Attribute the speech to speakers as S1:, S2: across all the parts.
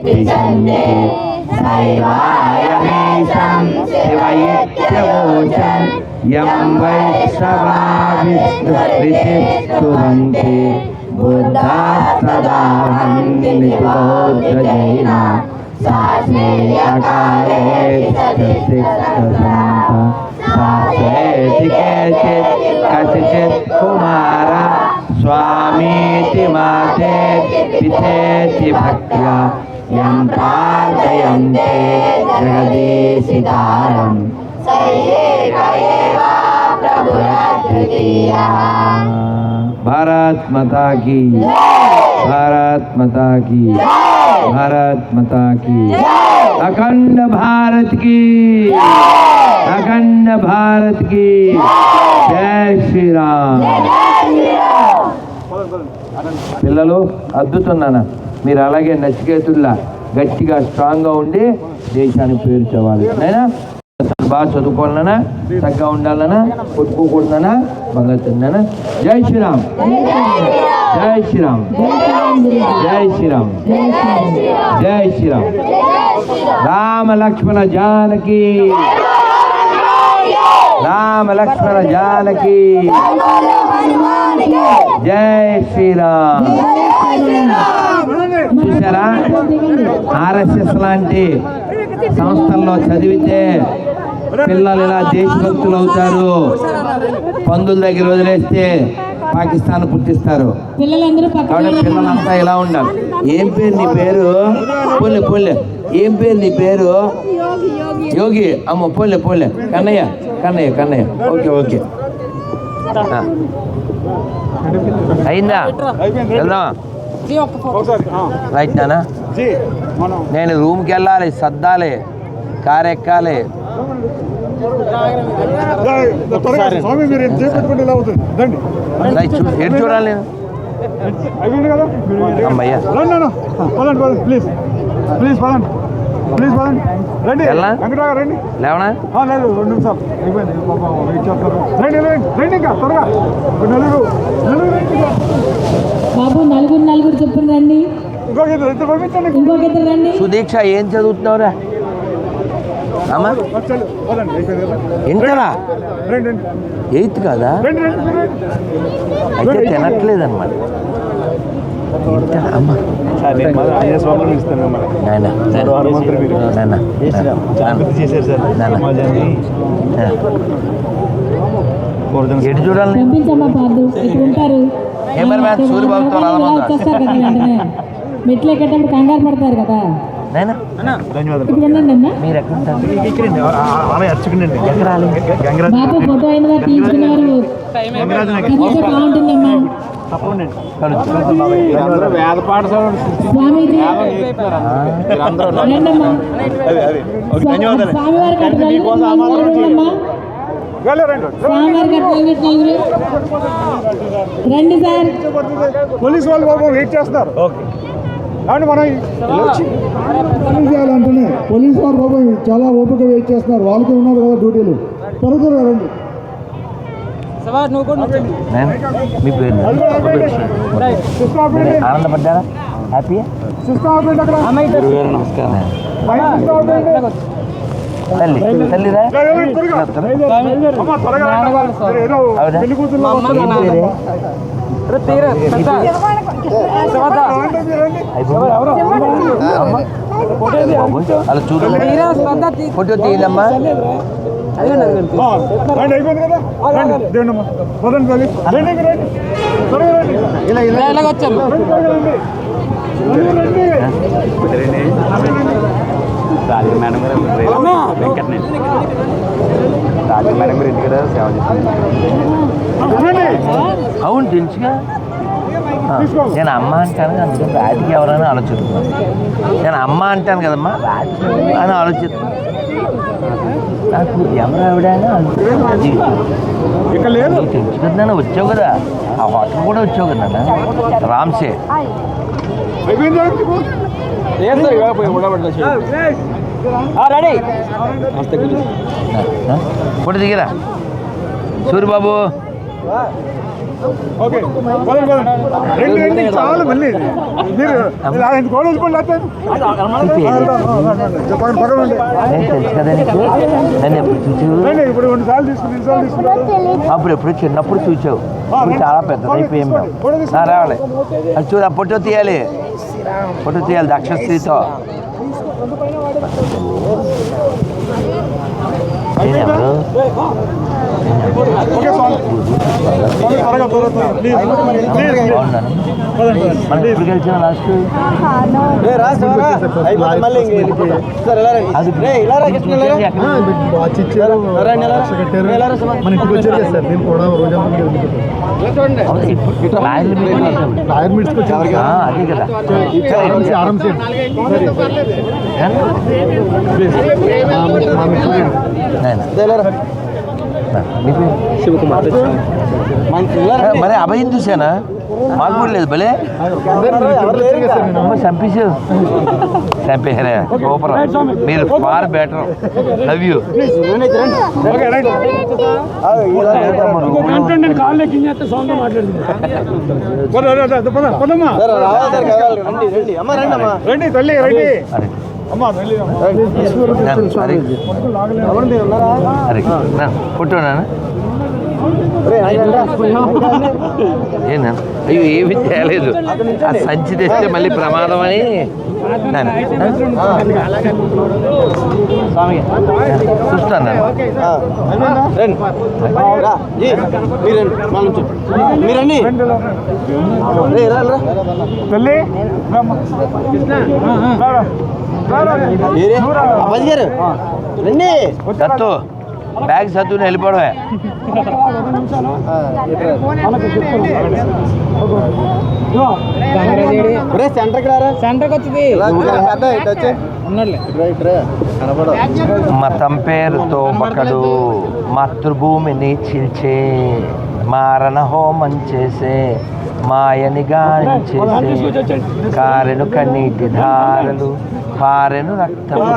S1: विचन्दे शैवायमेषं शिवैत्यवोचन् यं वैष्णवा विष्णुरितिस्तुवन्ति बुद्धास्तदा वन्दितोऽजैना शास्त्रेयकाले शास्त्रेति केचित् कतिचित् कुमार स्वामीति मातेति पितेति भक्त्या यं प्रार्थयन्ते जगदीशितारं स एक एव प्रभुरद्वितीयः। भारत माता की, भारत माता की, भारत माता की, अखंड भारत की, अखंड भारत की। जय श्री राम। పిల్లలు అద్దుతున్నాను, మీరు అలాగే నచికేతుల్లా గట్టిగా స్ట్రాంగ్గా ఉండి దేశానికి పేరు తేవాలి. అయినా బాగా చదువుకోవాలన్నా, చక్కగా ఉండాలన్నా, కొట్టుకోకూడదన్నా, బాగా తిన్నానా. జై శ్రీరామ్, జై శ్రీరామ్, జై శ్రీరామ్, జై శ్రీరామ్. రామ లక్ష్మణ జానకి, రామ లక్ష్మణ జానకి. జై శ్రీరామ్. చూసారా, ఆర్ఎస్ఎస్ లాంటి సంస్థల్లో చదివితే పిల్లలు ఇలా దేశభక్తులు అవుతారు. పందుల దగ్గర వదిలేస్తే పాకిస్తాన్ పుట్టిస్తారు. కాబట్టి పిల్లలంతా ఇలా ఉండాలి. ఏం పేరు నీ పేరు? పోలే పోలే. ఏం పేరు నీ పేరు? యోగి. అమ్మ పోలే పోలే. కన్నయ్య కన్నయ్య కన్నయ్య. ఓకే ఓకే, అయిందా? వెళ్దామా? రైట్ నానా. నేను రూమ్కి వెళ్ళాలి, సర్దాలి, కారు ఎక్కాలి. ఎటు చూడాలి నేను? అమ్మయ్యా ప్లీజ్ ప్లీజ్ పదండి, ప్లీజ్ పదండి, రండి. లేవనా? లేదు, 2 నిమిషాలు అయిపోయింది. రండి రండి, ఇంకా త్వరగా.
S2: బాబు నలుగురు చెప్పండి రండి.
S1: ఇంకొక
S2: ఇద్దరు రండి.
S1: సుదీక్ష ఏం చదువుతున్నావురా? అమ్మా ఇంటరా? 8th కదా? అయితే తినట్లేదన్నమాట. అమ్మా ఎటు చూడాలి? సూర్యబాబుతో
S2: మెట్లు ఎక్కేటప్పుడు కంగారు పడతారు కదా. బాబు ఫోటో అయిన తీసుకున్నారు. బాగుంటుందమ్మా.
S1: వేద పాఠశాల
S2: స్వామీజీ రండి సార్.
S1: పోలీసు వాళ్ళు బాబు వెయిట్ చేస్తున్నారు. కాబట్టి మనం
S3: చేయాలంటేనే పోలీసు వారు బాబు చాలా ఓపిక వెయిట్ చేస్తున్నారు. వాళ్ళకి ఉన్నారు కదా డ్యూటీలు. త్వరగా రండి.
S1: మీ పేరు ఆనందపడ్డారా? హ్యాపీ? నమస్కారం. తల్లి తల్లిరా? అలా చూడండి, ఫోటో తీయదమ్మా.
S4: రాజు మేడం గారు వెంకటనే రాజు మేడం గారు ఇంటికి సేవ చేస్తుంది.
S1: అవును తెలుసుగా. నేను అమ్మ అంటాను, అందుకని రాతికి ఎవరైనా ఆలోచిస్తున్నాను. నేను అమ్మ అంటాను కదమ్మా, రాతి అని ఆలోచిస్తున్నాను. నాకు ఎవరు ఆవిడ తెలుసు కదా. నాన్న వచ్చావు కదా, ఆ హోటల్ కూడా వచ్చావు కదా నాన్న, రామ్సే. ఫోటో దిగిరా సూర్యబాబు.
S3: ఓకే రెండు చాలు మళ్ళీ మీరు ఆయన గోడ వెళ్ళిపోండి చెప్పండి పక్కనండి
S1: తెలుసు కదా నీకు నన్ను ఎప్పుడు చూసావు
S3: ఇప్పుడు 2 సార్లు తీసుకున్నారు
S1: అప్పుడు ఎప్పుడు చిన్నప్పుడు చూసావు ఇప్పుడు చాలా పెద్దది అయిపోయాం మేము రావాలి అది చూడ ఫోటో తీయాలి దక్షశ్రీతో నేనెవరు బాగున్నాను మనం ఎప్పుడు గెలిచాం లాస్ట్ అదే కదా శివకుమార్ మరి అభయం చూసానా మాకు కూడా లేదు భలే చంపేసారా సూపర్ మీరు ఫార్ బెటర్ లవ్ యూ పుట్టున్నాను ఏనా అయ్యో ఏమి చేయలేదు ఆ సంచి తెస్తే మళ్ళీ ప్రమాదం అని చూస్తాను
S5: మీరండి
S1: దత్తు బ్యాగ్ చదువుని వెళ్ళిపోవడమే
S5: సెంటర్కి వచ్చింది
S1: మతం పేరుతో ఒకడు మాతృభూమిని చీల్చే మారణ హోమం చేసే మాయని గాంచేసే కారెను కన్నీటి ధారలు పారెను రక్తము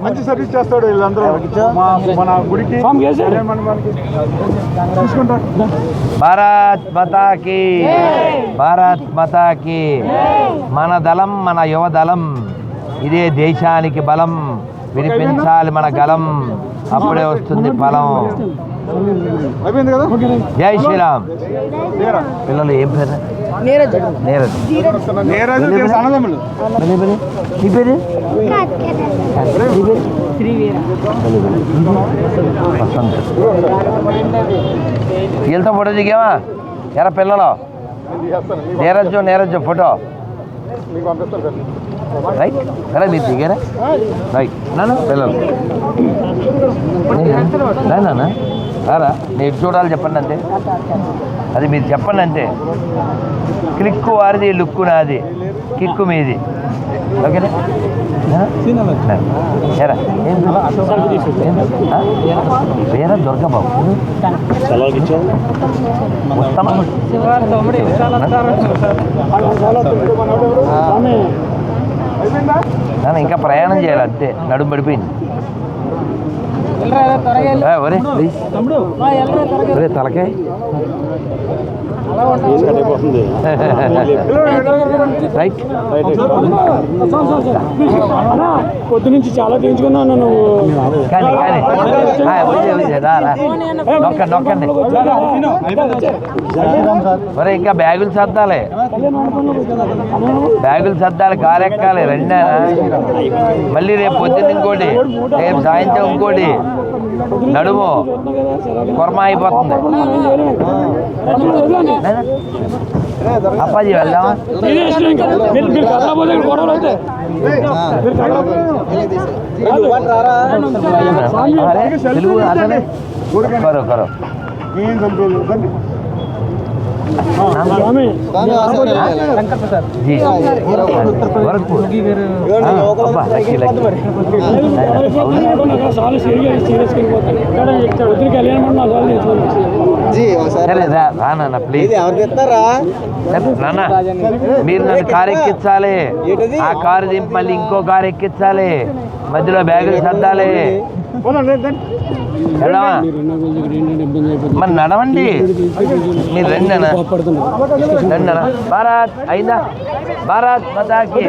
S3: మంచి సర్వీస్ చేస్తాడు వీళ్ళందరూ మన గుడికి
S1: భారత్ మాతాకి భారత్ మాతాకి మన దళం మన యువదళం ఇదే దేశానికి బలం వినిపించాలి మన గలం అప్పుడే వస్తుంది ఫలం జై శ్రీరామ్ పిల్లలు ఏం పేరు నీరజ్ నీ పేరు వసంత్ వీళ్ళతో ఫోటో దిగావా ఎరా పిల్లలు నీరజ్ ఫోటో రైట్ అలా మీరు దిగారా రైట్ నాన్న పిల్లలు నాన్న రారా నేను చూడాలి చెప్పండి అంతే అది మీరు చెప్పండి అంతే క్లిక్కు వారిది లుక్కు నాది కిక్కు మీది ఓకేనా ఏరా పేరా దుర్గాబాబు నాన్న ఇంకా ప్రయాణం చేయాలి అంతే నడుము పడిపోయింది ఒరే ఒరే తలకాయ రైట్
S5: పొద్దు నుంచి చాలా తీయించుకున్నాను నువ్వు
S1: కానీ నొక్కండి ఒరే ఇంకా బ్యాగులు సర్దాలి కారు ఎక్కాలి రెండా మళ్ళీ రేపు పొద్దున్న ఇంకోటి రేపు సాయంత్రం ఇంకోటి నడుము కొరమ అయిపోతుంది అప్పాజీ వెళ్దామా తెలుగు అతనే కరో రానా ప్లీజ్ నాన్న మీరు నన్ను కారు ఎక్కించాలి ఆ కారు దింపి మళ్ళీ ఇంకో కారు ఎక్కించాలి మధ్యలో బ్యాగులు సర్దాలి వెళ్దామా మరి నడవండి మీరు రండి అన్న రండి అన్న భారత్ అయిందా భారత్ మతాకి